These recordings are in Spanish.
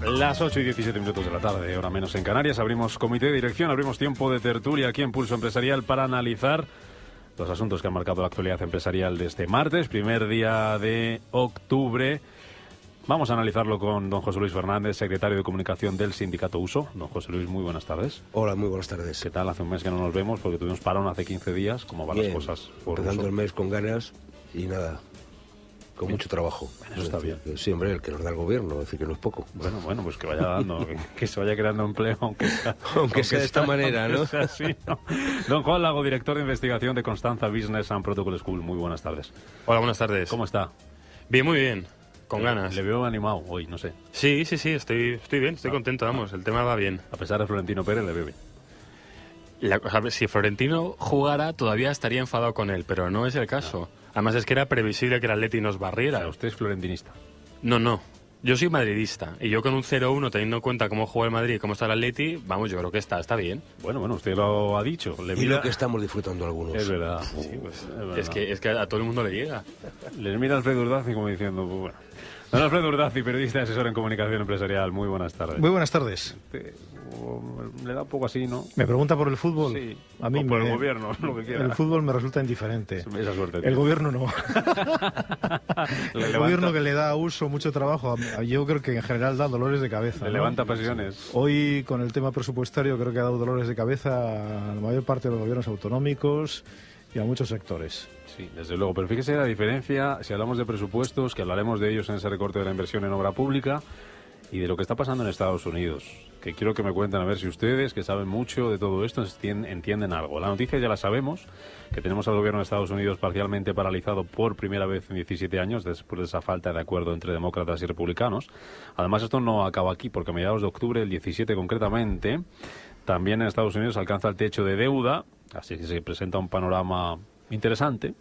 Las 8 y 17 minutos de la tarde, hora menos en Canarias. Abrimos comité de dirección, abrimos tiempo de tertulia aquí en Pulso Empresarial para analizar los asuntos que han marcado la actualidad empresarial de este martes, primer día de octubre. Vamos a analizarlo con don José Luis Fernández, secretario de Comunicación del Sindicato Uso. Don José Luis, muy buenas tardes. Hola, muy buenas tardes. ¿Qué tal? Hace un mes que no nos vemos porque tuvimos parón hace 15 días. ¿Cómo van las cosas? Empezando el mes con ganas y nada, con mucho trabajo. Bueno, eso está bien. Sí, hombre, el que nos da el gobierno, decir que no es poco. Bueno, pues que vaya dando, que se vaya creando empleo, aunque sea de esta manera, ¿no? Sea así, ¿no? Don Juan Lago, director de investigación de Constanza Business and Protocol School. Muy buenas tardes. Hola, buenas tardes. ¿Cómo está? Bien, muy bien. Con ganas. Le veo animado hoy, no sé. Sí, estoy bien, estoy contento, vamos, el tema va bien. A pesar de Florentino Pérez, le veo bien. Si Florentino jugara, todavía estaría enfadado con él, pero no es el caso. Además es que era previsible que el Atleti nos barriera. O sea, usted es florentinista. No. Yo soy madridista y yo con un 0-1, teniendo en cuenta cómo juega el Madrid y cómo está el Atleti, vamos, yo creo que está bien. Bueno, usted lo ha dicho. Y lo que estamos disfrutando algunos. Es verdad. Sí, pues, es verdad. Es que a todo el mundo le llega. Les mira Alfredo Urdazi como diciendo, pues bueno. Don Alfredo Urdazi, periodista y asesor en comunicación empresarial. Muy buenas tardes. Muy buenas tardes. Le da un poco así, ¿no? ¿Me pregunta por el fútbol? Sí. A mí o por el gobierno, lo que quiera. El fútbol me resulta indiferente. Esa suerte. El gobierno no. El gobierno que le da uso, mucho trabajo, yo creo que en general da dolores de cabeza. Le levanta pasiones. Hoy, con el tema presupuestario, creo que ha dado dolores de cabeza a la mayor parte de los gobiernos autonómicos y a muchos sectores. Sí, desde luego. Pero fíjese la diferencia, si hablamos de presupuestos, que hablaremos de ellos en ese recorte de la inversión en obra pública, y de lo que está pasando en Estados Unidos, que quiero que me cuenten a ver si ustedes, que saben mucho de todo esto, entienden algo. La noticia ya la sabemos, que tenemos al gobierno de Estados Unidos parcialmente paralizado por primera vez en 17 años, después de esa falta de acuerdo entre demócratas y republicanos. Además, esto no acaba aquí, porque a mediados de octubre, el 17 concretamente, también en Estados Unidos alcanza el techo de deuda, así que se presenta un panorama interesante.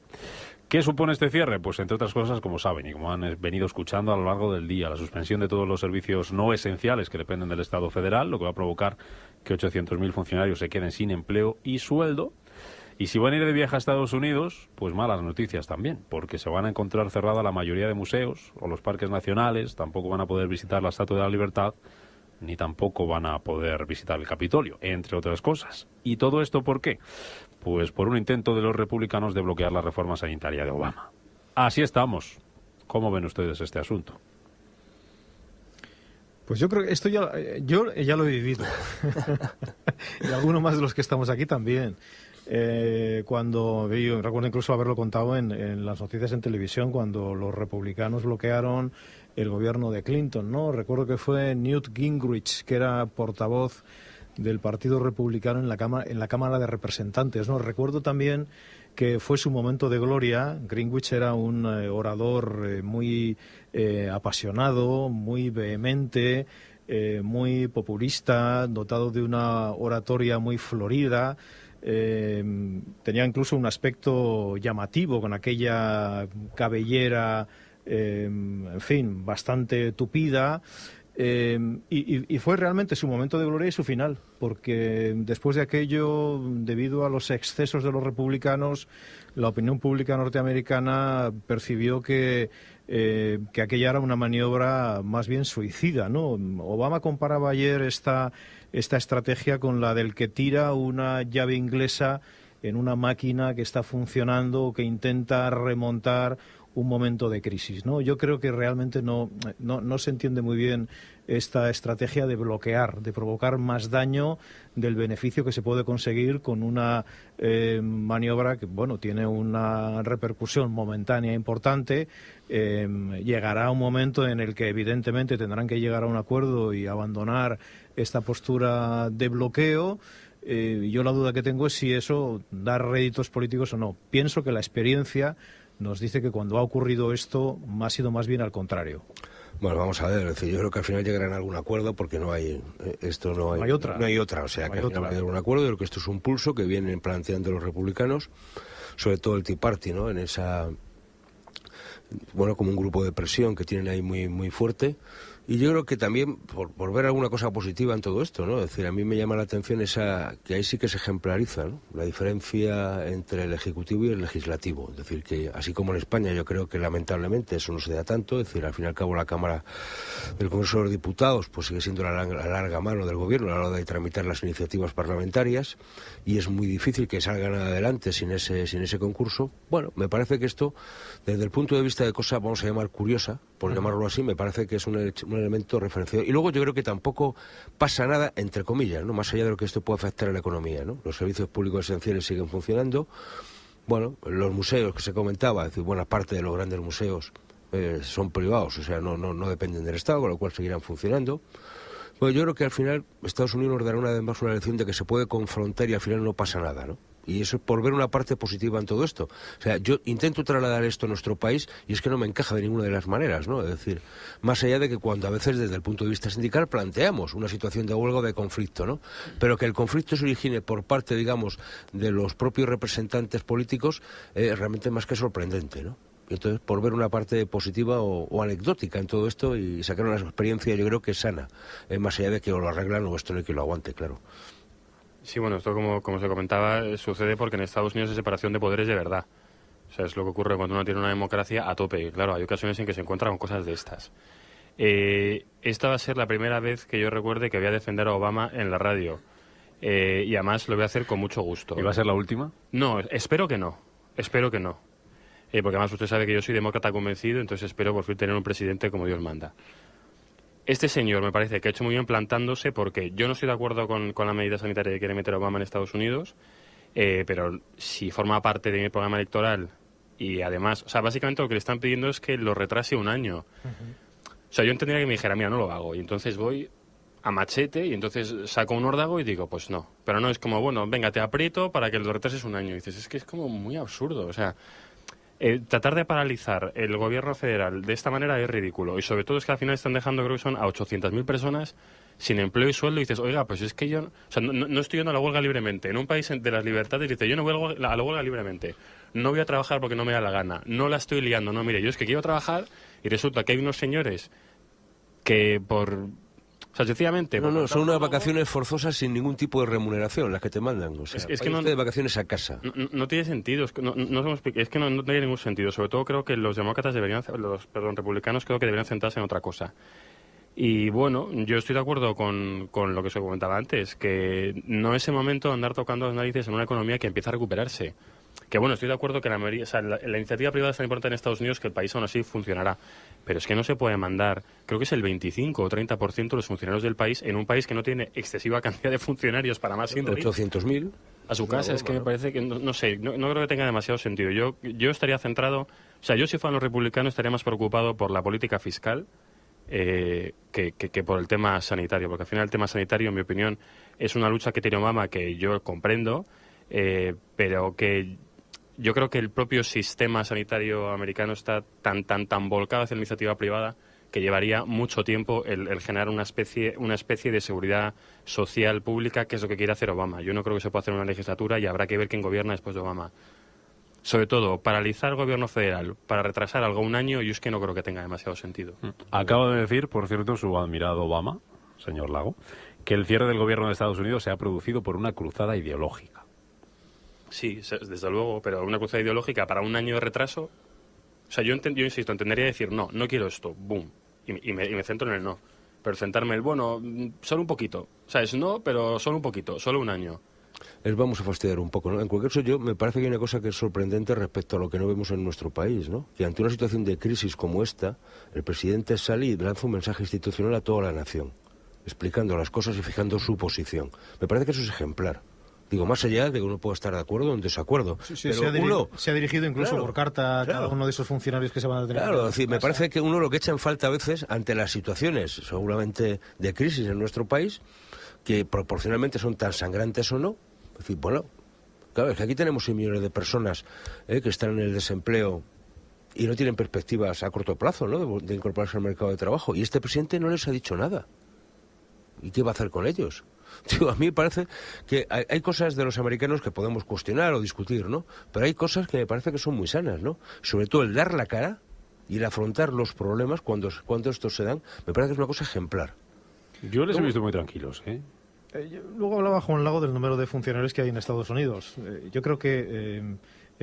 ¿Qué supone este cierre? Pues entre otras cosas, como saben y como han venido escuchando a lo largo del día, la suspensión de todos los servicios no esenciales que dependen del Estado federal, lo que va a provocar que 800.000 funcionarios se queden sin empleo y sueldo. Y si van a ir de viaje a Estados Unidos, pues malas noticias también, porque se van a encontrar cerrada la mayoría de museos o los parques nacionales, tampoco van a poder visitar la Estatua de la Libertad, ni tampoco van a poder visitar el Capitolio, entre otras cosas. ¿Y todo esto por qué? Pues por un intento de los republicanos de bloquear la reforma sanitaria de Obama. Así estamos. ¿Cómo ven ustedes este asunto? Pues yo creo que esto yo ya lo he vivido. Y algunos más de los que estamos aquí también. Cuando yo recuerdo incluso haberlo contado en las noticias en televisión, cuando los republicanos bloquearon el gobierno de Clinton, ¿no? Recuerdo que fue Newt Gingrich, que era portavoz del Partido Republicano en la Cámara de Representantes, ¿no? Recuerdo también que fue su momento de gloria. Gingrich era un orador muy apasionado, muy vehemente, muy populista, dotado de una oratoria muy florida. Tenía incluso un aspecto llamativo con aquella cabellera, en fin, bastante tupida. Y fue realmente su momento de gloria y su final, porque después de aquello, debido a los excesos de los republicanos, la opinión pública norteamericana percibió que aquella era una maniobra más bien suicida, ¿no? Obama comparaba ayer esta estrategia con la del que tira una llave inglesa en una máquina que está funcionando o que intenta remontar un momento de crisis, ¿no? Yo creo que realmente no se entiende muy bien esta estrategia de bloquear, de provocar más daño del beneficio que se puede conseguir con una maniobra que, bueno, tiene una repercusión momentánea importante. Llegará un momento en el que evidentemente tendrán que llegar a un acuerdo y abandonar esta postura de bloqueo. Yo la duda que tengo es si eso da réditos políticos o no. Pienso que la experiencia nos dice que cuando ha ocurrido esto ha sido más bien al contrario. Bueno, vamos a ver, es decir, yo creo que al final llegarán a algún acuerdo porque no hay otra, o sea, que al final va a haber un acuerdo. Yo creo que esto es un pulso que vienen planteando los republicanos, sobre todo el Tea Party, ¿no? En esa, bueno, como un grupo de presión que tienen ahí muy muy fuerte. Y yo creo que también, por ver alguna cosa positiva en todo esto, ¿no? Es decir, a mí me llama la atención que ahí sí que se ejemplariza, ¿no?, la diferencia entre el Ejecutivo y el Legislativo. Es decir, que así como en España yo creo que lamentablemente eso no se da tanto, es decir, al fin y al cabo la Cámara del Congreso de los Diputados pues sigue siendo la larga mano del Gobierno a la hora de tramitar las iniciativas parlamentarias, y es muy difícil que salgan adelante sin ese concurso. Bueno, me parece que esto, desde el punto de vista de cosa, vamos a llamar curiosa, por llamarlo así, me parece que es un elemento referenciado. Y luego yo creo que tampoco pasa nada, entre comillas, ¿no?, más allá de lo que esto puede afectar a la economía, ¿no? Los servicios públicos esenciales siguen funcionando. Bueno, los museos que se comentaba, es decir, buena parte de los grandes museos son privados, o sea, no dependen del Estado, con lo cual seguirán funcionando. Bueno, yo creo que al final Estados Unidos nos dará una vez más una lección de que se puede confrontar y al final no pasa nada, ¿no? Y eso es por ver una parte positiva en todo esto. O sea, yo intento trasladar esto a nuestro país y es que no me encaja de ninguna de las maneras, ¿no? Es decir, más allá de que cuando a veces desde el punto de vista sindical planteamos una situación de huelga o de conflicto, ¿no? Pero que el conflicto se origine por parte, digamos, de los propios representantes políticos es realmente más que sorprendente, ¿no? Y entonces, por ver una parte positiva o anecdótica en todo esto y sacar una experiencia, yo creo que es sana, más allá de que o lo arreglan o esto no hay que lo aguante, claro. Sí, bueno, esto como se comentaba sucede porque en Estados Unidos hay separación de poderes de verdad. O sea, es lo que ocurre cuando uno tiene una democracia a tope. Y claro, hay ocasiones en que se encuentra con cosas de estas. Esta va a ser la primera vez que yo recuerde que voy a defender a Obama en la radio. Y además lo voy a hacer con mucho gusto. ¿Y va a ser la última? No, espero que no. Espero que no. Porque además usted sabe que yo soy demócrata convencido, entonces espero por fin tener un presidente como Dios manda. Este señor me parece que ha hecho muy bien plantándose, porque yo no estoy de acuerdo con la medida sanitaria que quiere meter Obama en Estados Unidos, pero si forma parte de mi programa electoral y además, o sea, básicamente lo que le están pidiendo es que lo retrase un año. O sea, yo entendería que me dijera, mira, no lo hago, y entonces voy a machete y entonces saco un órdago y digo, pues no. Pero no, es como, bueno, venga, te aprieto para que lo retrases un año. Y dices, es que es como muy absurdo, o sea... tratar de paralizar el gobierno federal de esta manera es ridículo. Y sobre todo es que al final están dejando, creo que son a 800.000 personas sin empleo y sueldo. Y dices, oiga, pues es que yo... O sea, no estoy yendo a la huelga libremente. En un país de las libertades dice, yo no voy a la huelga libremente. No voy a trabajar porque no me da la gana. No la estoy liando. No, mire, yo es que quiero trabajar y resulta que hay unos señores que por... O sea, sencillamente... No, son unas vacaciones forzosas sin ningún tipo de remuneración las que te mandan. O sea, es que no de vacaciones a casa. No tiene sentido, es que no tiene ningún sentido. Sobre todo creo que los demócratas los republicanos creo que deberían centrarse en otra cosa. Y bueno, yo estoy de acuerdo con lo que se comentaba antes, que no es el momento de andar tocando las narices en una economía que empieza a recuperarse. Que bueno, estoy de acuerdo que la iniciativa privada es tan importante en Estados Unidos que el país aún así funcionará. Pero es que no se puede mandar, creo que es el 25 o 30% de los funcionarios del país en un país que no tiene excesiva cantidad de funcionarios para más sin 800.000 a su casa. Es que me parece que, no sé, no creo que tenga demasiado sentido. Yo estaría centrado, o sea, yo si fuera los republicanos estaría más preocupado por la política fiscal que por el tema sanitario, porque al final el tema sanitario, en mi opinión, es una lucha que tiene Obama que yo comprendo, pero que yo creo que el propio sistema sanitario americano está tan volcado hacia la iniciativa privada que llevaría mucho tiempo el generar una especie de seguridad social pública, que es lo que quiere hacer Obama. Yo no creo que se pueda hacer en una legislatura y habrá que ver quién gobierna después de Obama. Sobre todo, paralizar el gobierno federal para retrasar algo un año, yo es que no creo que tenga demasiado sentido. Acaba de decir, por cierto, su admirado Obama, señor Lago, que el cierre del gobierno de Estados Unidos se ha producido por una cruzada ideológica. Sí, desde luego, pero una cruzada ideológica para un año de retraso... O sea, yo insisto, entendería decir, no quiero esto, boom, y me centro en el no. Pero centrarme en el, bueno, solo un poquito. O sea, es no, pero solo un poquito, solo un año. Vamos a fastidiar un poco, ¿no? En cualquier caso, me parece que hay una cosa que es sorprendente respecto a lo que no vemos en nuestro país, ¿no? Que ante una situación de crisis como esta, el presidente sale y lanza un mensaje institucional a toda la nación, explicando las cosas y fijando su posición. Me parece que eso es ejemplar. Digo, más allá de que uno pueda estar de acuerdo o en desacuerdo. Sí, pero se ha dirigido incluso por carta a cada uno de esos funcionarios que se van a tener. Claro, es decir, me parece que uno lo que echa en falta a veces ante las situaciones, seguramente de crisis en nuestro país, que proporcionalmente son tan sangrantes o no. Es decir, bueno, claro, es que aquí tenemos 6 millones de personas que están en el desempleo y no tienen perspectivas a corto plazo, ¿no?, de incorporarse al mercado de trabajo. Y este presidente no les ha dicho nada. ¿Y qué va a hacer con ellos? Digo, a mí me parece que hay cosas de los americanos que podemos cuestionar o discutir, ¿no? Pero hay cosas que me parece que son muy sanas, ¿no? Sobre todo el dar la cara y el afrontar los problemas cuando estos se dan, me parece que es una cosa ejemplar. Yo les he visto muy tranquilos, ¿eh? Luego hablaba Juan Lago del número de funcionarios que hay en Estados Unidos. Yo creo que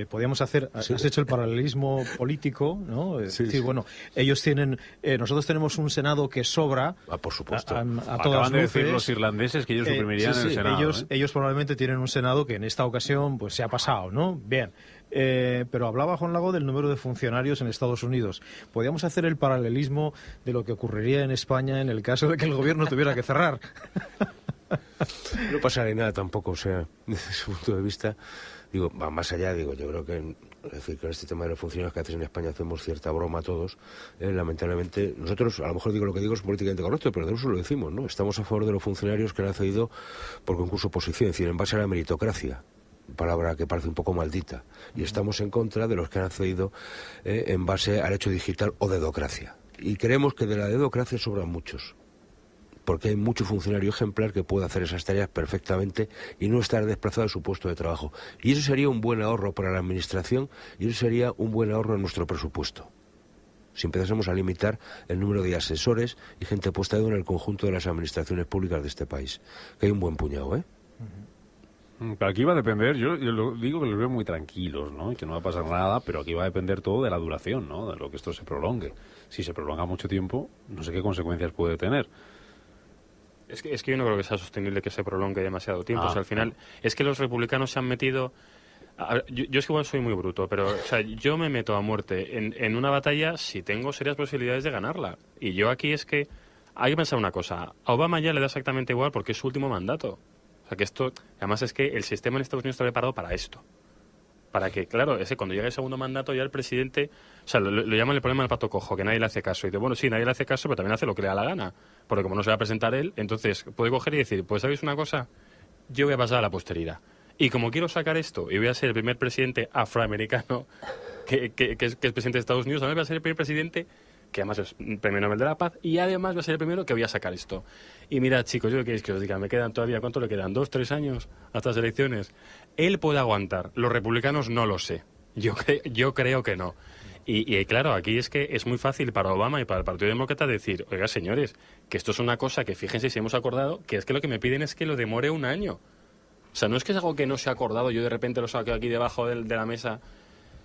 podíamos hacer... Sí. Has hecho el paralelismo político, ¿no? Sí, decir, sí. bueno, ellos tienen... nosotros tenemos un Senado que sobra... Por supuesto. A todas Acaban de decir luces. los irlandeses que ellos suprimirían el Senado. Ellos probablemente tienen un Senado que en esta ocasión pues se ha pasado, ¿no? Bien. Pero hablaba Juan Lago del número de funcionarios en Estados Unidos. Podríamos hacer el paralelismo de lo que ocurriría en España en el caso de que el gobierno tuviera que cerrar. No pasaría nada tampoco, o sea, desde ese punto de vista, digo, va más allá, digo, yo creo que, es decir, con este tema de los funcionarios que a veces en España hacemos cierta broma todos, lamentablemente, nosotros, a lo mejor digo lo que digo es políticamente correcto, pero nosotros lo decimos, ¿no? Estamos a favor de los funcionarios que han accedido por concurso oposición, es decir, en base a la meritocracia, palabra que parece un poco maldita, y estamos en contra de los que han accedido en base al hecho digital o dedocracia. Y creemos que de la dedocracia sobran muchos, porque hay mucho funcionario ejemplar que puede hacer esas tareas perfectamente y no estar desplazado de su puesto de trabajo. Y eso sería un buen ahorro para la administración y eso sería un buen ahorro en nuestro presupuesto. Si empezásemos a limitar el número de asesores y gente puesta en el conjunto de las administraciones públicas de este país, que hay un buen puñado, ¿eh? Pero aquí va a depender, yo lo digo que los veo muy tranquilos, ¿no? Y que no va a pasar nada, pero aquí va a depender todo de la duración, ¿no? De lo que esto se prolongue. Si se prolonga mucho tiempo, no sé qué consecuencias puede tener. Es que yo no creo que sea sostenible que se prolongue demasiado tiempo. O sea, al final, es que los republicanos se han metido... Yo es que igual soy muy bruto, pero o sea, yo me meto a muerte en una batalla si tengo serias posibilidades de ganarla. Y yo aquí es que hay que pensar una cosa. A Obama ya le da exactamente igual porque es su último mandato. O sea, que esto... Además es que el sistema en Estados Unidos está preparado para esto. Para que, claro, cuando llegue el segundo mandato ya el presidente... O sea, lo llaman el problema del pato cojo, que nadie le hace caso. Y dice, bueno, sí, nadie le hace caso, pero también hace lo que le da la gana. Porque como no se va a presentar él, entonces puede coger y decir, pues ¿sabéis una cosa? Yo voy a pasar a la posteridad. Y como quiero sacar esto, y voy a ser el primer presidente afroamericano que es presidente de Estados Unidos, además voy a ser el primer presidente que además es Premio Nobel de la Paz, y además voy a ser el primero que voy a sacar esto. Y mirad, chicos, yo qué queréis que os diga, me quedan todavía, ¿cuánto le quedan? 2, 3 años hasta las elecciones. Él puede aguantar, los republicanos no lo sé. Yo creo que no. Y claro, aquí es que es muy fácil para Obama y para el Partido Demócrata decir, oiga, señores, que esto es una cosa que fíjense si hemos acordado, que es que lo que me piden es que lo demore un año. O sea, no es que es algo que no se ha acordado, yo de repente lo saco aquí debajo de la mesa.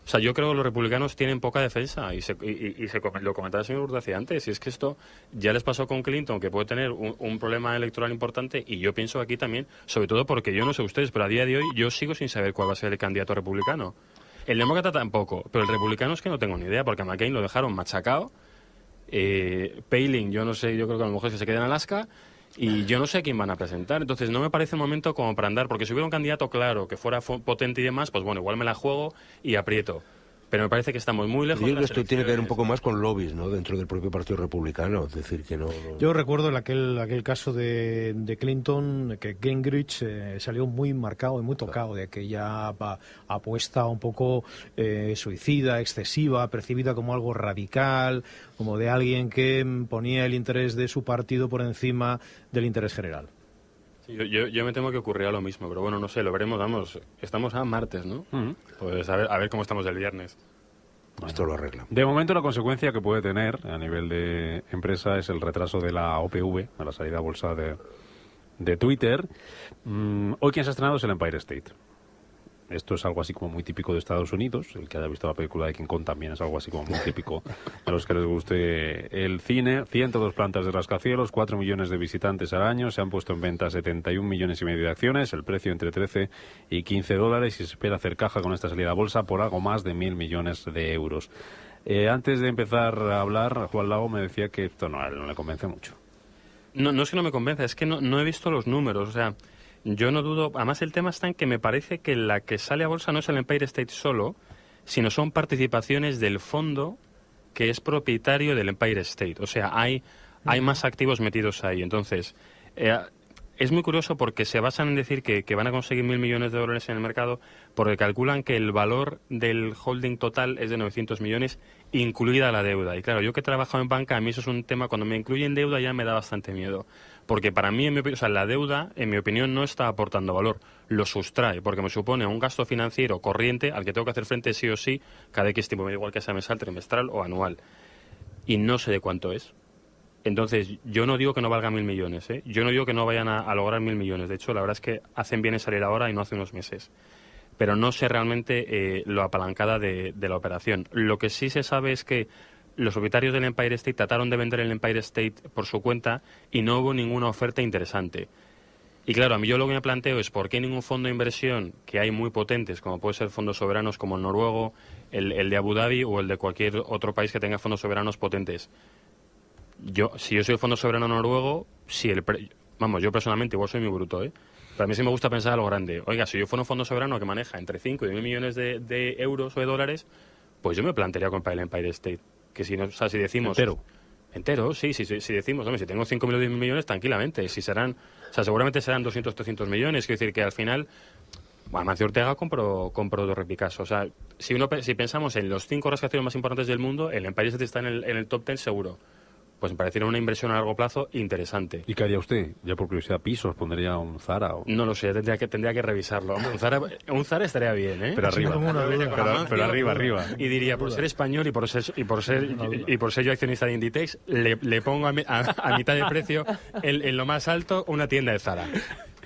O sea, yo creo que los republicanos tienen poca defensa lo comentaba el señor Urdacia antes, y es que esto ya les pasó con Clinton, que puede tener un problema electoral importante, y yo pienso aquí también, sobre todo porque yo no sé ustedes, pero a día de hoy yo sigo sin saber cuál va a ser el candidato republicano. El demócrata tampoco, pero el republicano es que no tengo ni idea, porque a McCain lo dejaron machacado, Palin, yo no sé, yo creo que a lo mejor es que se queda en Alaska, y yo no sé a quién van a presentar. Entonces no me parece el momento como para andar, porque si hubiera un candidato claro, que fuera potente y demás, pues bueno, igual me la juego y aprieto. Pero me parece que estamos muy lejos. Yo creo que esto tiene que ver un poco más con lobbies, ¿no? Dentro del propio Partido Republicano, es decir, que no... Yo recuerdo en aquel caso de Clinton, que Gingrich salió muy marcado y muy tocado de aquella apuesta un poco suicida, excesiva, percibida como algo radical, como de alguien que ponía el interés de su partido por encima del interés general. Sí, yo me temo que ocurrirá lo mismo, pero bueno, no sé, lo veremos, vamos, estamos a martes, ¿no? Pues a ver cómo estamos el viernes. Esto lo arregla. De momento la consecuencia que puede tener a nivel de empresa es el retraso de la OPV, a la salida a bolsa de Twitter. Hoy quien se ha estrenado es el Empire State. Esto es algo así como muy típico de Estados Unidos. El que haya visto la película de King Kong también es algo así como muy típico a los que les guste el cine. 102 plantas de rascacielos, 4 millones de visitantes al año. Se han puesto en venta 71 millones y medio de acciones. El precio entre 13 y 15 dólares. Y se espera hacer caja con esta salida a bolsa por algo más de 1.000 millones de euros. Antes de empezar a hablar, Juan Lago me decía que esto no le convence mucho. No es que no me convenza, es que no he visto los números. O sea, yo no dudo. Además, el tema está en que me parece que la que sale a bolsa no es el Empire State solo, sino son participaciones del fondo que es propietario del Empire State. O sea, hay más activos metidos ahí. Entonces, es muy curioso porque se basan en decir que van a conseguir 1.000 millones de dólares en el mercado porque calculan que el valor del holding total es de 900 millones, incluida la deuda. Y claro, yo que he trabajado en banca, a mí eso es un tema, cuando me incluyen deuda ya me da bastante miedo. Porque para mí, la deuda, en mi opinión, no está aportando valor, lo sustrae, porque me supone un gasto financiero corriente al que tengo que hacer frente sí o sí cada X tiempo, me da igual que sea mensual, trimestral o anual. Y no sé de cuánto es. Entonces, yo no digo que no valga 1.000 millones, ¿eh? Yo no digo que no vayan a lograr 1.000 millones. De hecho, la verdad es que hacen bien en salir ahora y no hace unos meses. Pero no sé realmente lo apalancada de la operación. Lo que sí se sabe es que los propietarios del Empire State trataron de vender el Empire State por su cuenta y no hubo ninguna oferta interesante. Y claro, a mí yo lo que me planteo es por qué ningún fondo de inversión, que hay muy potentes, como puede ser fondos soberanos como el noruego, el de Abu Dhabi o el de cualquier otro país que tenga fondos soberanos potentes. Si yo soy el fondo soberano noruego, yo personalmente, igual soy muy bruto, pero a mí sí me gusta pensar a lo grande. Oiga, si yo fuera un fondo soberano que maneja entre 5 y 10 millones de euros o de dólares, pues yo me plantearía comprar el Empire State. Que si decimos... Entero, sí. Si decimos, si tengo 5.000 o 10 millones, tranquilamente. Seguramente serán 200, 300 millones. Quiero decir que al final, Amancio Ortega compró 2 repicas. O sea, si pensamos en los 5 rascacielos más importantes del mundo, el Empire State está en el top 10 seguro. Pues me pareciera una inversión a largo plazo interesante. ¿Y qué haría usted? Ya por curiosidad, ¿pisos? ¿Pondría un Zara? No lo sé, tendría que revisarlo. Un Zara estaría bien, ¿eh? Pero arriba. Pero arriba. Y diría, por ser español y por ser yo accionista de Inditex, le pongo a mitad de precio en lo más alto una tienda de Zara.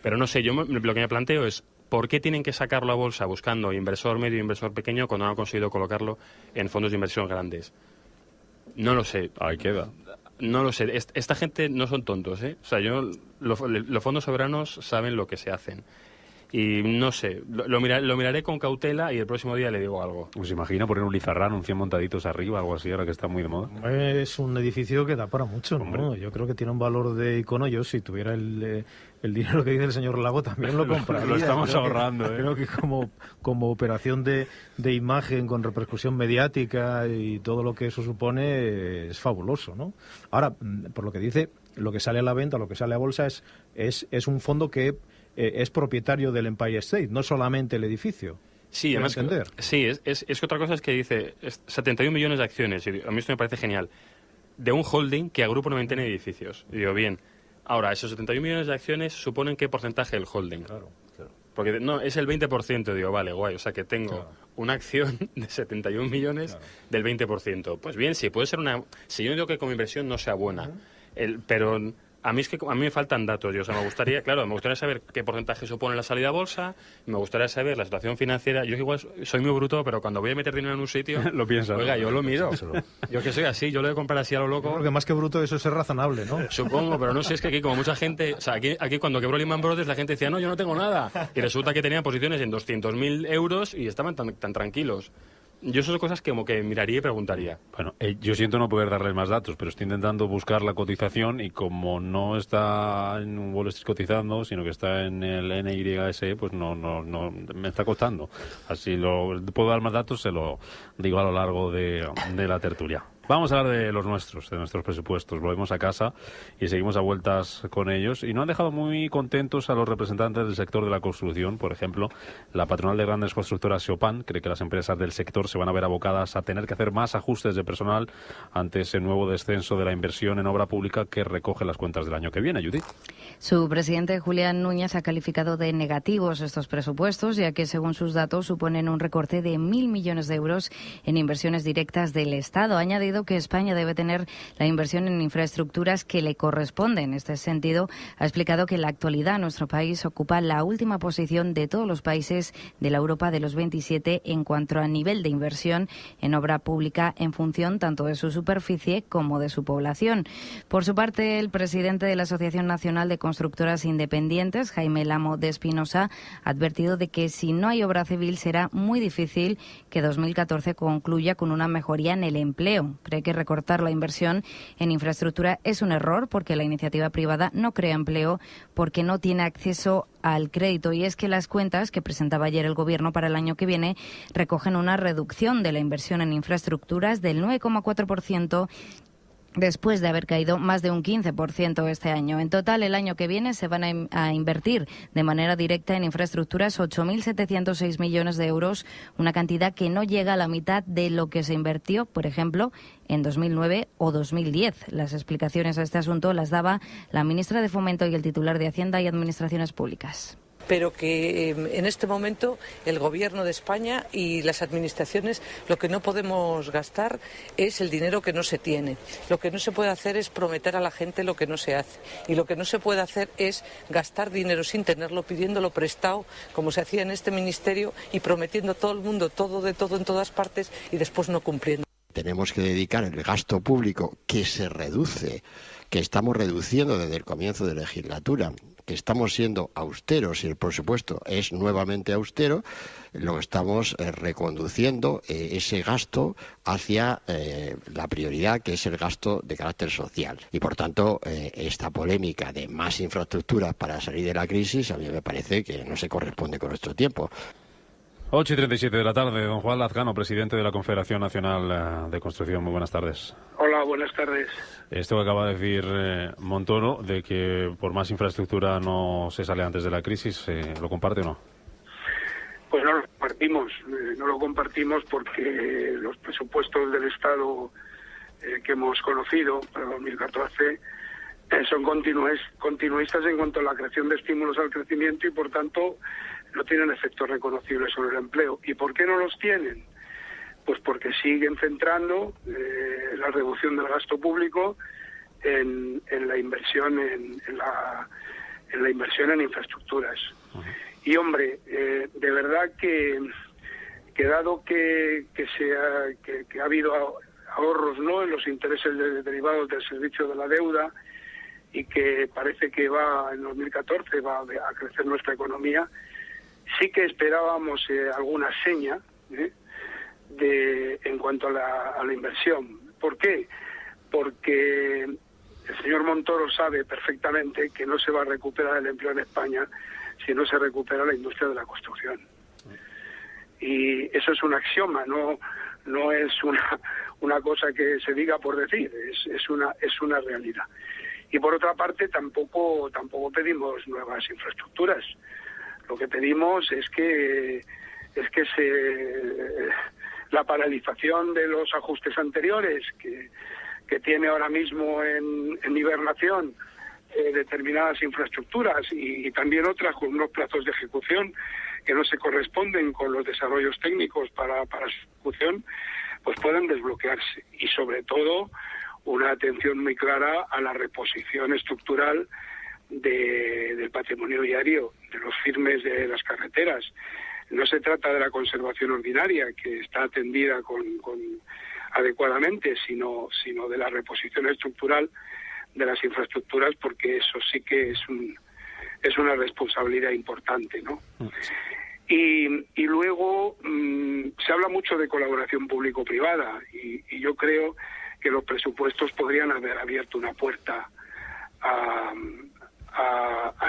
Pero no sé, lo que me planteo es ¿por qué tienen que sacarlo a bolsa buscando inversor medio e inversor pequeño cuando no han conseguido colocarlo en fondos de inversión grandes? No lo sé. Ahí queda. No lo sé. Esta gente no son tontos, ¿eh? O sea, los fondos soberanos saben lo que se hacen. Y no sé, lo miraré con cautela y el próximo día le digo algo. ¿Os imagina poner un Lizarrán, un 100 montaditos arriba, algo así, ahora que está muy de moda? Es un edificio que da para mucho, ¿no? Hombre. Yo creo que tiene un valor de icono. Yo, si tuviera el dinero que dice el señor Lago, también lo compraría. Lo estamos ahorrando, Creo que como operación de imagen, con repercusión mediática y todo lo que eso supone, es fabuloso, ¿no? Ahora, por lo que dice, lo que sale a la venta, lo que sale a bolsa es un fondo que es propietario del Empire State, no solamente el edificio. Sí, además, sí, es que otra cosa es que dice 71 millones de acciones, y a mí esto me parece genial, de un holding que agrupa 99 edificios. Y digo, bien, ahora, esos 71 millones de acciones suponen qué porcentaje del holding. Claro. Porque no, es el 20%, digo, vale, guay, o sea que tengo una acción de 71 millones del 20%. Pues bien, sí, puede ser si yo no digo que como inversión no sea buena, pero... A mí me faltan datos. Me gustaría saber qué porcentaje supone la salida a bolsa, me gustaría saber la situación financiera. Yo igual soy muy bruto, pero cuando voy a meter dinero en un sitio, lo pienso. Oiga, yo lo miro. Yo que soy así, yo lo voy a comprar así a lo loco. Porque más que bruto eso es ser razonable, ¿no? Supongo, pero no sé, es que aquí como mucha gente, o sea, aquí cuando quebró Lehman Brothers la gente decía, no, yo no tengo nada. Y resulta que tenían posiciones en 200.000 euros y estaban tan tranquilos. Yo esas cosas como que miraría y preguntaría. Bueno, yo siento no poder darles más datos, pero estoy intentando buscar la cotización y como no está en un Wall Street cotizando, sino que está en el NYSE, pues no me está costando. Así puedo dar más datos, se lo digo a lo largo de la tertulia. Vamos a hablar de los nuestros, de nuestros presupuestos. Volvemos a casa y seguimos a vueltas con ellos. Y no han dejado muy contentos a los representantes del sector de la construcción. Por ejemplo, la patronal de grandes constructoras Seopan cree que las empresas del sector se van a ver abocadas a tener que hacer más ajustes de personal ante ese nuevo descenso de la inversión en obra pública que recoge las cuentas del año que viene. Judith. Su presidente, Julián Núñez, ha calificado de negativos estos presupuestos, ya que, según sus datos, suponen un recorte de 1.000 millones de euros en inversiones directas del Estado. Ha añadido que España debe tener la inversión en infraestructuras que le corresponde. En este sentido, ha explicado que en la actualidad nuestro país ocupa la última posición de todos los países de la Europa de los 27 en cuanto a nivel de inversión en obra pública en función tanto de su superficie como de su población. Por su parte, el presidente de la Asociación Nacional de Constructoras Independientes, Jaime Lamo de Espinosa, ha advertido de que si no hay obra civil será muy difícil que 2014 concluya con una mejoría en el empleo. Cree que recortar la inversión en infraestructura es un error porque la iniciativa privada no crea empleo porque no tiene acceso al crédito. Y es que las cuentas que presentaba ayer el Gobierno para el año que viene recogen una reducción de la inversión en infraestructuras del 9,4% después de haber caído más de un 15% este año. En total, el año que viene se van a invertir de manera directa en infraestructuras 8.706 millones de euros, una cantidad que no llega a la mitad de lo que se invirtió, por ejemplo, en 2009 o 2010. Las explicaciones a este asunto las daba la ministra de Fomento y el titular de Hacienda y Administraciones Públicas. Pero que en este momento el Gobierno de España y las administraciones lo que no podemos gastar es el dinero que no se tiene. Lo que no se puede hacer es prometer a la gente lo que no se hace. Y lo que no se puede hacer es gastar dinero sin tenerlo, pidiéndolo prestado, como se hacía en este ministerio, y prometiendo a todo el mundo todo de todo en todas partes y después no cumpliendo. Tenemos que dedicar el gasto público que se reduce, que estamos reduciendo desde el comienzo de legislatura, que estamos siendo austeros y el presupuesto es nuevamente austero, lo estamos reconduciendo ese gasto hacia la prioridad, que es el gasto de carácter social. Y por tanto, esta polémica de más infraestructuras para salir de la crisis a mí me parece que no se corresponde con nuestro tiempo. 8:37 de la tarde, don Juan Lazcano, presidente de la Confederación Nacional de Construcción. Muy buenas tardes. Hola, buenas tardes. Esto que acaba de decir Montoro, de que por más infraestructura no se sale antes de la crisis, ¿lo comparte o no? Pues no lo compartimos porque los presupuestos del Estado que hemos conocido para 2014 son continuistas en cuanto a la creación de estímulos al crecimiento y por tanto no tienen efectos reconocibles sobre el empleo. ¿Y por qué no los tienen? Pues porque siguen centrando la reducción del gasto público en la inversión en la inversión en infraestructuras. Uh-huh. Y hombre, de verdad que dado que ha habido ahorros, ¿no?, en los intereses derivados del servicio de la deuda y que parece que en 2014 va a crecer nuestra economía, sí que esperábamos alguna seña en cuanto a la inversión. ¿Por qué? Porque el señor Montoro sabe perfectamente que no se va a recuperar el empleo en España si no se recupera la industria de la construcción. Y eso es un axioma, no es una cosa que se diga por decir, es una realidad. Y por otra parte tampoco pedimos nuevas infraestructuras. Lo que pedimos es que la paralización de los ajustes anteriores que tiene ahora mismo en hibernación determinadas infraestructuras y también otras con unos plazos de ejecución que no se corresponden con los desarrollos técnicos para su ejecución, pues pueden desbloquearse. Y sobre todo una atención muy clara a la reposición estructural del patrimonio viario, de los firmes de las carreteras. No se trata de la conservación ordinaria, que está atendida adecuadamente, sino de la reposición estructural de las infraestructuras, porque eso sí que es una responsabilidad importante, ¿no? Y luego se habla mucho de colaboración público-privada y yo creo que los presupuestos podrían haber abierto una puerta a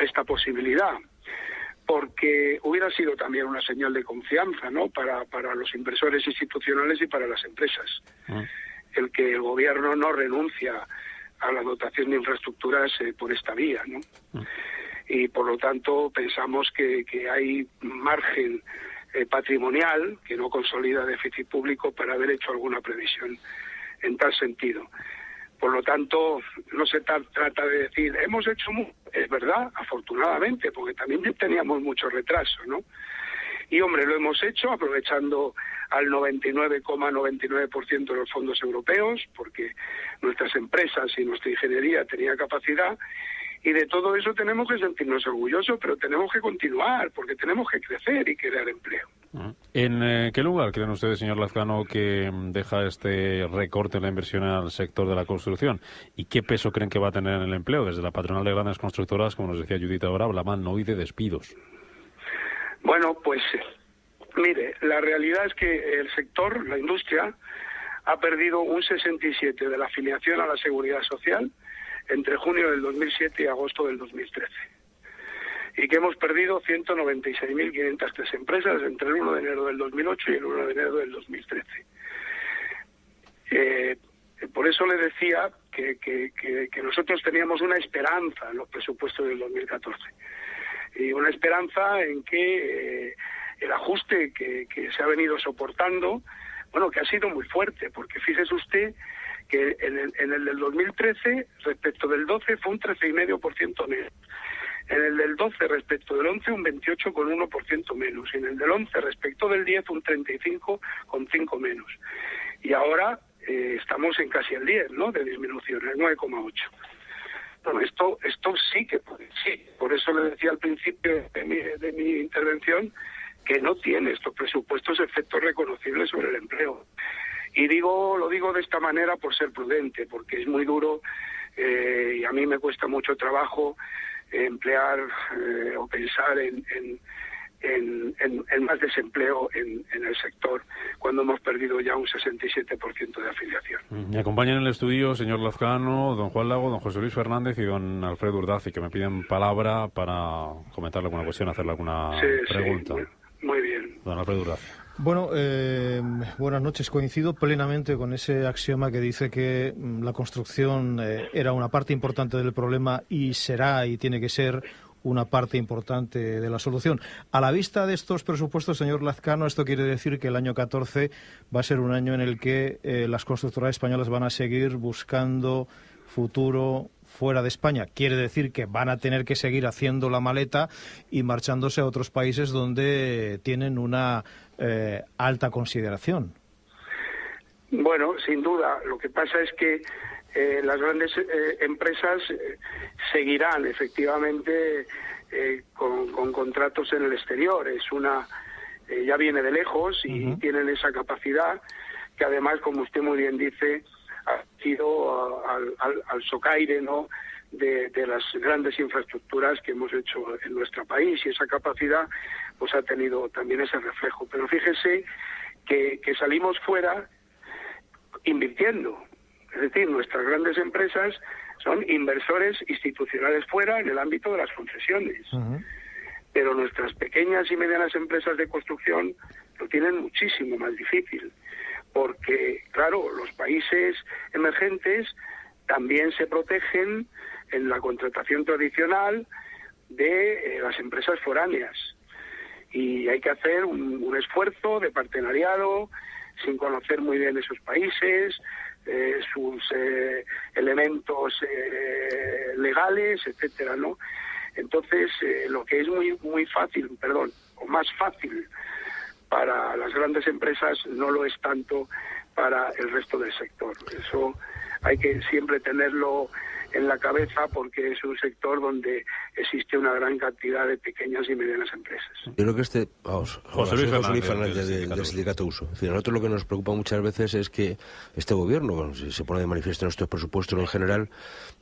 esta posibilidad, porque hubiera sido también una señal de confianza, ¿no?, para los inversores institucionales y para las empresas, el que el gobierno no renuncia a la dotación de infraestructuras por esta vía, ¿no? Y por lo tanto pensamos que hay margen patrimonial que no consolida déficit público para haber hecho alguna previsión en tal sentido. Por lo tanto, no se trata de decir, hemos hecho mucho. Es verdad, afortunadamente, porque también teníamos mucho retraso, ¿no? Y, hombre, lo hemos hecho aprovechando al 99,99% de los fondos europeos, porque nuestras empresas y nuestra ingeniería tenían capacidad, y de todo eso tenemos que sentirnos orgullosos, pero tenemos que continuar, porque tenemos que crecer y crear empleo. ¿En qué lugar creen ustedes, señor Lazcano, que deja este recorte en la inversión al sector de la construcción? ¿Y qué peso creen que va a tener en el empleo? Desde la patronal de grandes constructoras, como nos decía Judith ahora, hablaban hoy de despidos. Bueno, pues mire, la realidad es que el sector, la industria, ha perdido un 67% de la afiliación a la Seguridad Social entre junio del 2007 y agosto del 2013. Y que hemos perdido 196.503 empresas entre el 1 de enero del 2008 y el 1 de enero del 2013. Por eso le decía que nosotros teníamos una esperanza en los presupuestos del 2014. Y una esperanza en que el ajuste que se ha venido soportando, bueno, que ha sido muy fuerte, porque fíjese usted que en el del 2013 respecto del 12 fue un 13,5% menos. En el del 12 respecto del 11 un 28,1% menos. Y en el del 11 respecto del 10 un 35,5% menos. Y ahora estamos en casi el 10, ¿no?, de disminución, el 9,8%. Bueno, esto sí que sí. Por eso le decía al principio de mi intervención que no tiene estos presupuestos efectos reconocibles sobre el empleo. Y lo digo de esta manera por ser prudente, porque es muy duro y a mí me cuesta mucho trabajo emplear o pensar en más desempleo en el sector, cuando hemos perdido ya un 67% de afiliación. Me acompañan en el estudio señor Lazcano, don Juan Lago, don José Luis Fernández y don Alfredo Urdazi, que me piden palabra para comentarle alguna cuestión, hacerle alguna pregunta. Sí, muy bien. Don Alfredo Urdazi. Bueno, buenas noches. Coincido plenamente con ese axioma que dice que la construcción era una parte importante del problema y será y tiene que ser una parte importante de la solución. A la vista de estos presupuestos, señor Lazcano, esto quiere decir que el año 14 va a ser un año en el que las constructoras españolas van a seguir buscando futuro fuera de España. Quiere decir que van a tener que seguir haciendo la maleta y marchándose a otros países donde tienen una alta consideración. Bueno, sin duda. Lo que pasa es que las grandes empresas seguirán efectivamente con contratos en el exterior. Es ya viene de lejos y tienen esa capacidad que además, como usted muy bien dice, ha sido al socaire, ¿no?, de las grandes infraestructuras que hemos hecho en nuestro país, y esa capacidad pues ha tenido también ese reflejo. Pero fíjese que salimos fuera invirtiendo. Es decir, nuestras grandes empresas son inversores institucionales fuera en el ámbito de las concesiones. Pero nuestras pequeñas y medianas empresas de construcción lo tienen muchísimo más difícil, porque, claro, los países emergentes también se protegen en la contratación tradicional de las empresas foráneas. Y hay que hacer un esfuerzo de partenariado sin conocer muy bien esos países, sus elementos legales, etcétera, ¿no? Entonces, lo que es muy fácil, o más fácil para las grandes empresas, no lo es tanto para el resto del sector. Eso hay que siempre tenerlo en la cabeza, porque es un sector donde existe una gran cantidad de pequeñas y medianas empresas. Yo creo que José Luis Fernández del Sindicato USO. Es decir, a nosotros lo que nos preocupa muchas veces es que este gobierno, cuando se pone de manifiesto en estos presupuestos en general,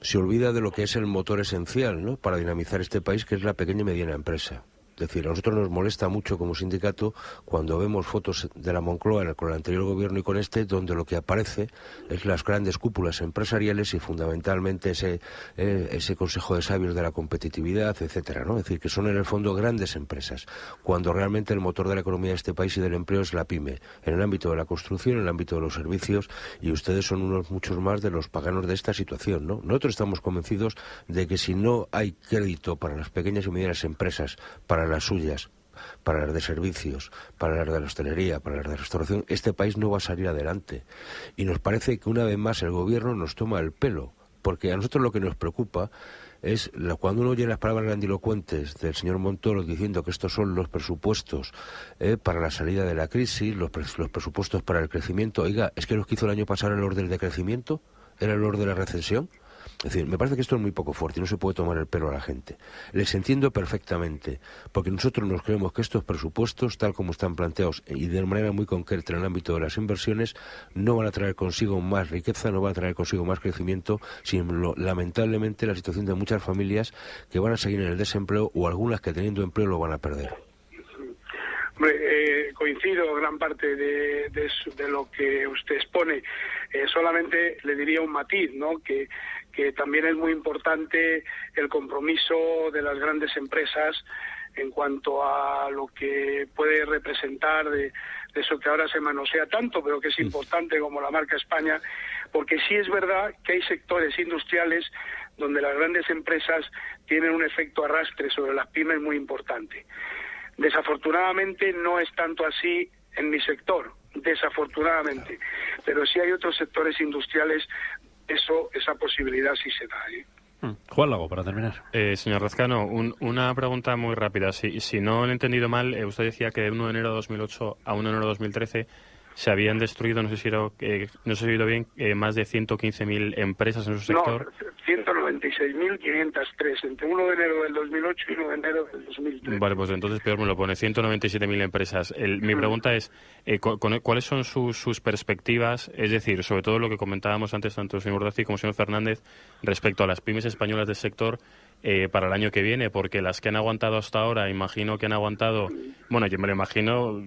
se olvida de lo que es el motor esencial, ¿no?, para dinamizar este país, que es la pequeña y mediana empresa. Es decir, a nosotros nos molesta mucho como sindicato cuando vemos fotos de la Moncloa con el anterior gobierno y con este, donde lo que aparece es las grandes cúpulas empresariales y fundamentalmente ese Consejo de Sabios de la competitividad, etcétera, ¿no? Es decir, que son en el fondo grandes empresas, cuando realmente el motor de la economía de este país y del empleo es la pyme, en el ámbito de la construcción, en el ámbito de los servicios, y ustedes son muchos más de los paganos de esta situación, ¿no? Nosotros estamos convencidos de que si no hay crédito para las pequeñas y medianas empresas, para las suyas, para las de servicios, para las de la hostelería, para las de restauración, este país no va a salir adelante. Y nos parece que una vez más el gobierno nos toma el pelo, porque a nosotros lo que nos preocupa es cuando uno oye las palabras grandilocuentes del señor Montoro diciendo que estos son los presupuestos para la salida de la crisis, los presupuestos para el crecimiento. Oiga, ¿es que los que hizo el año pasado era el orden de crecimiento? ¿Era el orden de la recesión? Es decir, me parece que esto es muy poco fuerte y no se puede tomar el pelo a la gente. Les entiendo perfectamente, porque nosotros nos creemos que estos presupuestos, tal como están planteados y de manera muy concreta en el ámbito de las inversiones, no van a traer consigo más riqueza, no van a traer consigo más crecimiento, sino lamentablemente la situación de muchas familias que van a seguir en el desempleo, o algunas que teniendo empleo lo van a perder. Coincido gran parte de lo que usted expone. Solamente le diría un matiz, ¿no?, que también es muy importante el compromiso de las grandes empresas en cuanto a lo que puede representar de eso que ahora se manosea tanto, pero que es importante, como la marca España, porque sí es verdad que hay sectores industriales donde las grandes empresas tienen un efecto arrastre sobre las pymes muy importante. Desafortunadamente no es tanto así en mi sector, desafortunadamente, pero sí hay otros sectores industriales, esa posibilidad sí se da, ¿eh? Juan Lago, para terminar. Señor Lazcano, una pregunta muy rápida. Si no lo he entendido mal, usted decía que de 1 de enero de 2008 a 1 de enero de 2013 se habían destruido, no sé si he oído bien, más de 115.000 empresas en su sector. No, 196.503, entre 1 de enero del 2008 y 1 de enero del 2013. Vale, pues entonces peor me lo pone, 197.000 empresas. Mi pregunta es, ¿cuáles son sus perspectivas? Es decir, sobre todo lo que comentábamos antes, tanto el señor Urdaci como el señor Fernández, respecto a las pymes españolas del sector para el año que viene, porque las que han aguantado hasta ahora, imagino que han aguantado, bueno, yo me lo imagino,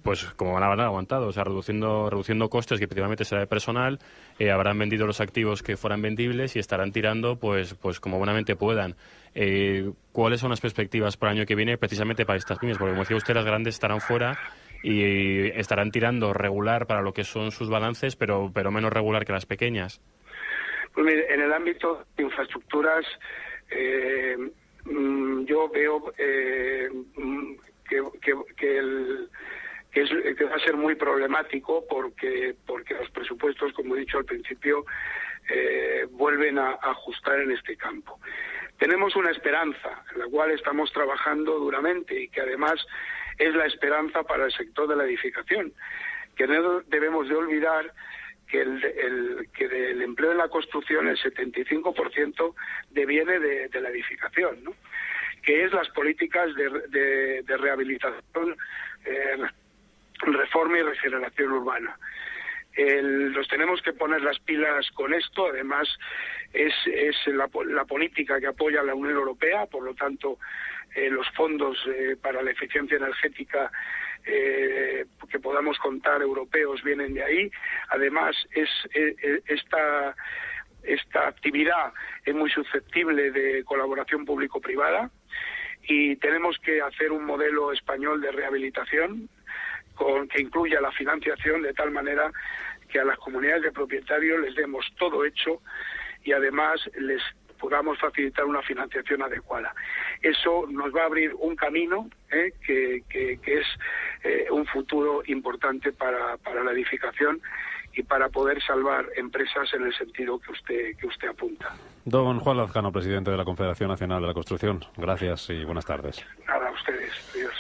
pues como van a haber aguantado, o sea, reduciendo costes, que principalmente será de personal, habrán vendido los activos que fueran vendibles y estarán tirando pues como buenamente puedan. ¿Cuáles son las perspectivas para el año que viene precisamente para estas pymes? Porque como decía usted, las grandes estarán fuera y estarán tirando regular para lo que son sus balances, pero menos regular que las pequeñas. Pues mire, en el ámbito de infraestructuras yo veo que va a ser muy problemático porque los presupuestos, como he dicho al principio, vuelven a ajustar en este campo. Tenemos una esperanza en la cual estamos trabajando duramente y que además es la esperanza para el sector de la edificación, que no debemos de olvidar que del empleo en la construcción el 75% deviene de la edificación, ¿no? Que es las políticas de rehabilitación, reforma y regeneración urbana. Nos tenemos que poner las pilas con esto. Además es la política que apoya la Unión Europea, por lo tanto los fondos para la eficiencia energética que podamos contar europeos vienen de ahí. Además esta actividad es muy susceptible de colaboración público-privada y tenemos que hacer un modelo español de rehabilitación que incluya la financiación de tal manera que a las comunidades de propietarios les demos todo hecho y además les podamos facilitar una financiación adecuada. Eso nos va a abrir un camino que es un futuro importante para la edificación y para poder salvar empresas en el sentido que usted apunta. Don Juan Lazcano, presidente de la Confederación Nacional de la Construcción, gracias y buenas tardes. Nada, a ustedes. Adiós.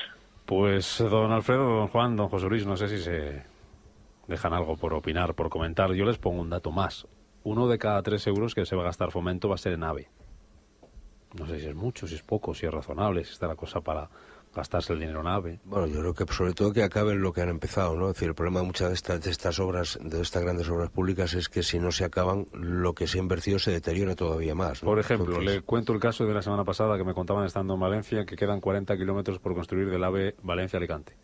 Pues don Alfredo, don Juan, don José Luis, no sé si se dejan algo por opinar, por comentar. Yo les pongo un dato más. 1 de cada 3 euros que se va a gastar Fomento va a ser en AVE. No sé si es mucho, si es poco, si es razonable, si está la cosa para gastarse el dinero en AVE. Bueno, yo creo que sobre todo que acaben lo que han empezado, ¿no? Es decir, el problema de muchas de estas obras, de estas grandes obras públicas, es que si no se acaban, lo que se ha invertido se deteriora todavía más, ¿no? Por ejemplo, le cuento el caso de la semana pasada que me contaban estando en Valencia, que quedan 40 kilómetros por construir del AVE Valencia-Alicante.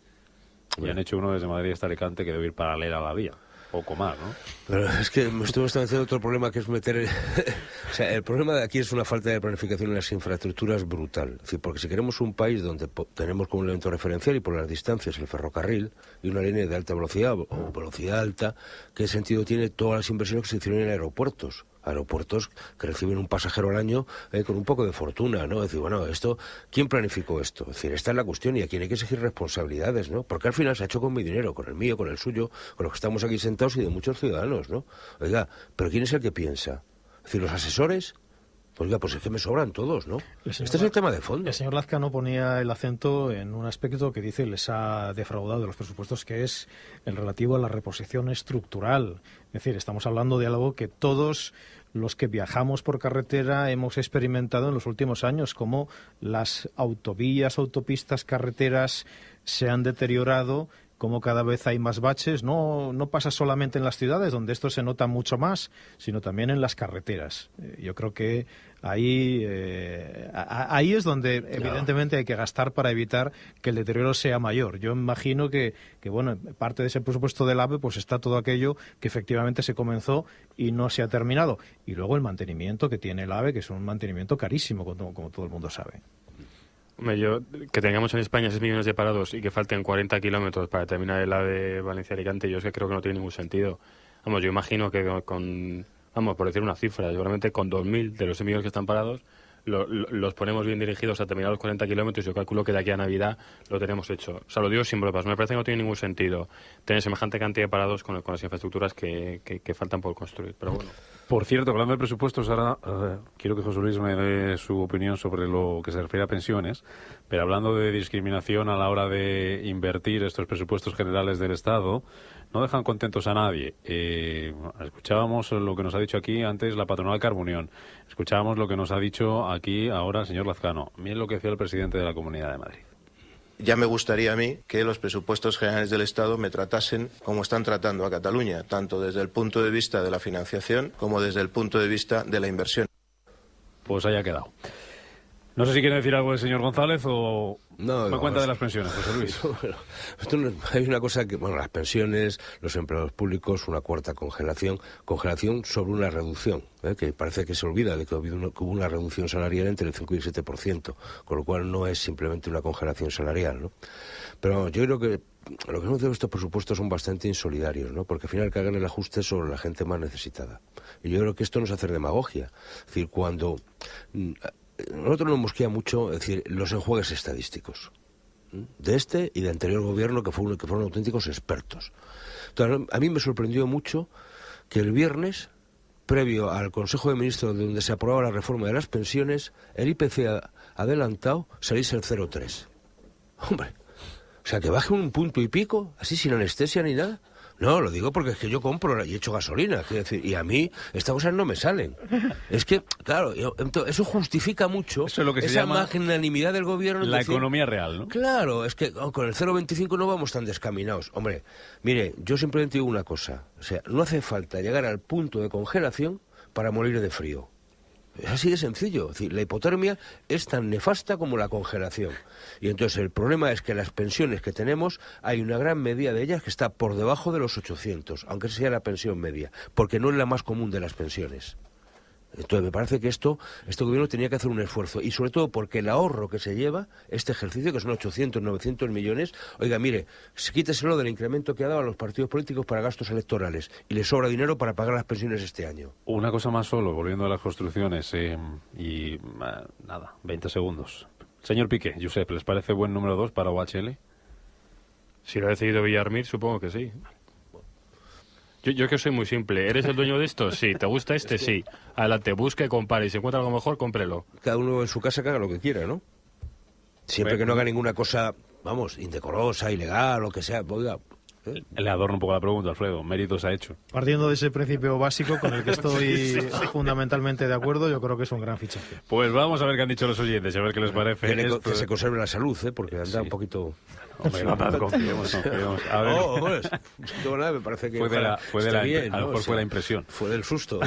Y han hecho uno desde Madrid hasta Alicante que debe ir paralela a la vía. Poco más, ¿no? Pero es que me estoy estableciendo otro problema que es meter... o sea, el problema de aquí es una falta de planificación en las infraestructuras brutal. Es decir, porque si queremos un país donde tenemos como elemento referencial y por las distancias el ferrocarril y una línea de alta velocidad o velocidad alta, ¿qué sentido tiene todas las inversiones que se hicieron en aeropuertos? Aeropuertos que reciben un pasajero al año con un poco de fortuna, ¿no? Es decir, bueno, ¿quién planificó esto? Es decir, esta es la cuestión y a quién hay que exigir responsabilidades, ¿no? Porque al final se ha hecho con mi dinero, con el mío, con el suyo, con los que estamos aquí sentados y de muchos ciudadanos, ¿no? Oiga, ¿pero quién es el que piensa? Es decir, ¿los asesores? Oiga, pues es que me sobran todos, ¿no? Este es el tema de fondo. El señor Lazcano ponía el acento en un aspecto que dice les ha defraudado de los presupuestos, que es el relativo a la reposición estructural. Es decir, estamos hablando de algo que todos los que viajamos por carretera hemos experimentado en los últimos años, como las autovías, autopistas, carreteras se han deteriorado, como cada vez hay más baches. No pasa solamente en las ciudades, donde esto se nota mucho más, sino también en las carreteras. Yo creo que ahí es donde evidentemente hay que gastar para evitar que el deterioro sea mayor. Yo imagino que bueno, parte de ese presupuesto del AVE pues está todo aquello que efectivamente se comenzó y no se ha terminado. Y luego el mantenimiento que tiene el AVE, que es un mantenimiento carísimo, como todo el mundo sabe. Hombre, que tengamos en España 6 millones de parados y que falten 40 kilómetros para terminar el AVE Valencia-Alicante, yo es que creo que no tiene ningún sentido. Vamos, yo imagino que vamos, por decir una cifra, seguramente con 2.000 de los 6 millones que están parados, los ponemos bien dirigidos a terminar los 40 kilómetros, yo calculo que de aquí a Navidad lo tenemos hecho. O sea, lo digo sin bromas, me parece que no tiene ningún sentido tener semejante cantidad de parados con las infraestructuras que faltan por construir, pero bueno. Por cierto, hablando de presupuestos, ahora quiero que José Luis me dé su opinión sobre lo que se refiere a pensiones, pero hablando de discriminación a la hora de invertir estos presupuestos generales del Estado, no dejan contentos a nadie. Escuchábamos lo que nos ha dicho aquí antes la patronal Carbunión, escuchábamos lo que nos ha dicho aquí ahora el señor Lazcano. Miren lo que decía el presidente de la Comunidad de Madrid. Ya me gustaría a mí que los presupuestos generales del Estado me tratasen como están tratando a Cataluña, tanto desde el punto de vista de la financiación como desde el punto de vista de la inversión. Pues haya quedado. No sé si quiere decir algo el señor González o me cuenta de las pensiones, José Luis. Hay una cosa que, bueno, las pensiones, los empleados públicos, una cuarta congelación sobre una reducción, que parece que se olvida de que hubo una reducción salarial entre el 5 y el 7%, con lo cual no es simplemente una congelación salarial, ¿no? Pero yo creo que lo que hemos de estos presupuestos son bastante insolidarios, ¿no? Porque al final que hagan el ajuste sobre la gente más necesitada. Y yo creo que esto no es hacer demagogia. Es decir, cuando nosotros nos mosquea mucho, es decir, los enjuagues estadísticos de este y de anterior gobierno que fueron auténticos expertos. Entonces, a mí me sorprendió mucho que el viernes, previo al Consejo de Ministros donde se aprobaba la reforma de las pensiones, el IPC adelantado saliese el 0,3. Hombre, o sea, que baje un punto y pico, así sin anestesia ni nada. No, lo digo porque es que yo compro y echo gasolina, quiero decir, y a mí estas cosas no me salen. Es que, claro, eso justifica mucho eso es lo que esa magnanimidad del gobierno. La economía real, ¿no? Claro, es que con el 0,25 no vamos tan descaminados. Hombre, mire, yo simplemente digo una cosa, o sea, no hace falta llegar al punto de congelación para morir de frío. Es así de sencillo. Es decir, la hipotermia es tan nefasta como la congelación. Y entonces el problema es que las pensiones que tenemos, hay una gran medida de ellas que está por debajo de los 800, aunque sea la pensión media, porque no es la más común de las pensiones. Entonces me parece que este gobierno tenía que hacer un esfuerzo, y sobre todo porque el ahorro que se lleva, este ejercicio, que son 800, 900 millones, oiga, mire, quíteselo del incremento que ha dado a los partidos políticos para gastos electorales, y le sobra dinero para pagar las pensiones este año. Una cosa más solo, volviendo a las construcciones, nada, 20 segundos. Señor Piqué, Josep, ¿les parece buen número 2 para OHL? Si lo ha decidido Villarmir, supongo que sí. Yo que soy muy simple. ¿Eres el dueño de esto? Sí. ¿Te gusta este? Sí. Adelante, busque, compare. Y si encuentra algo mejor, cómprelo. Cada uno en su casa que haga lo que quiera, ¿no? Siempre que no haga ninguna cosa, vamos, indecorosa, ilegal, lo que sea. Oiga, le adorno un poco la pregunta, Alfredo. Méritos ha hecho. Partiendo de ese principio básico con el que estoy fundamentalmente de acuerdo, yo creo que es un gran fichaje. Pues vamos a ver qué han dicho los oyentes, a ver qué les parece. Que se conserve la salud, porque anda un poquito... Hombre, no confiemos. A ver. Me parece que fue de la bien, a lo mejor fue la impresión. Fue del susto.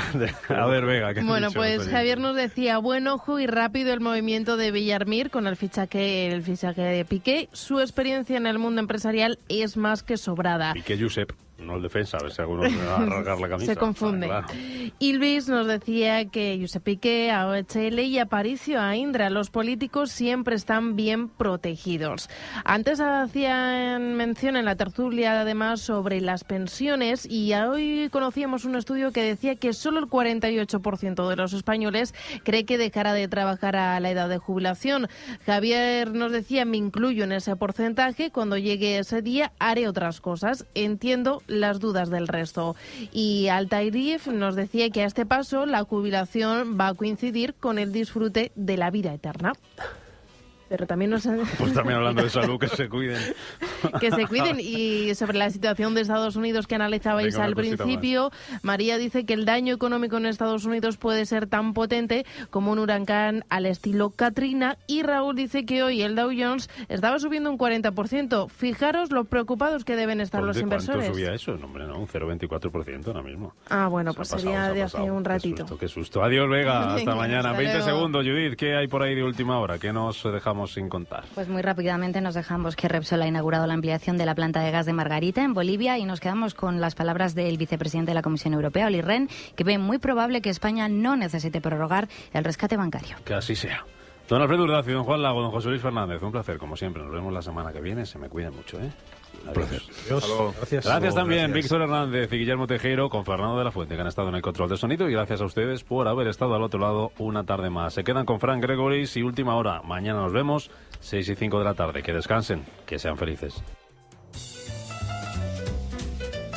A ver, Vega. Bueno, pues Javier nos decía, buen ojo y rápido el movimiento de Villarmir con el fichaje de Piqué. Su experiencia en el mundo empresarial es más que sobrada. Piqué Josep. No el defensa, a ver si alguno me va a rasgar la camisa. Se confunde. Claro. Y Luis nos decía que Josep Piqué, a OHL y Aparicio a Indra, los políticos siempre están bien protegidos. Antes hacían mención en la tertulia, además, sobre las pensiones, y hoy conocíamos un estudio que decía que solo el 48% de los españoles cree que dejará de trabajar a la edad de jubilación. Javier nos decía, me incluyo en ese porcentaje, cuando llegue ese día haré otras cosas. Entiendo las dudas del resto. Y Altairif nos decía que a este paso la jubilación va a coincidir con el disfrute de la vida eterna. Pero también nos... Pues también hablando de salud, que se cuiden. Que se cuiden. Y sobre la situación de Estados Unidos que analizabais al principio, María dice que el daño económico en Estados Unidos puede ser tan potente como un huracán al estilo Katrina. Y Raúl dice que hoy el Dow Jones estaba subiendo un 40%. Fijaros lo preocupados que deben estar los inversores. ¿Cuánto subía eso? No, hombre, no, un 0,24% ahora mismo. Ah, bueno, pues sería de hace un ratito. Qué susto. Adiós, Vega. Hasta mañana. Hasta 20 luego. segundos, Judith. ¿Qué hay por ahí de última hora? ¿Qué nos dejamos sin contar? Pues muy rápidamente nos dejamos que Repsol ha inaugurado la ampliación de la planta de gas de Margarita en Bolivia y nos quedamos con las palabras del vicepresidente de la Comisión Europea, Olli Rehn, que ve muy probable que España no necesite prorrogar el rescate bancario. Que así sea. Don Alfredo Urdacio, don Juan Lago, don José Luis Fernández, un placer, como siempre. Nos vemos la semana que viene. Se me cuidan mucho, ¿eh? Un placer. Gracias también, Víctor Hernández y Guillermo Tejero, con Fernando de la Fuente, que han estado en el control de sonido. Y gracias a ustedes por haber estado al otro lado una tarde más. Se quedan con Frank Gregoris y Última Hora. Mañana nos vemos, 6 y 5 de la tarde. Que descansen, que sean felices.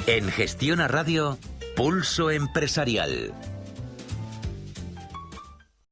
En Gestiona Radio, Pulso Empresarial.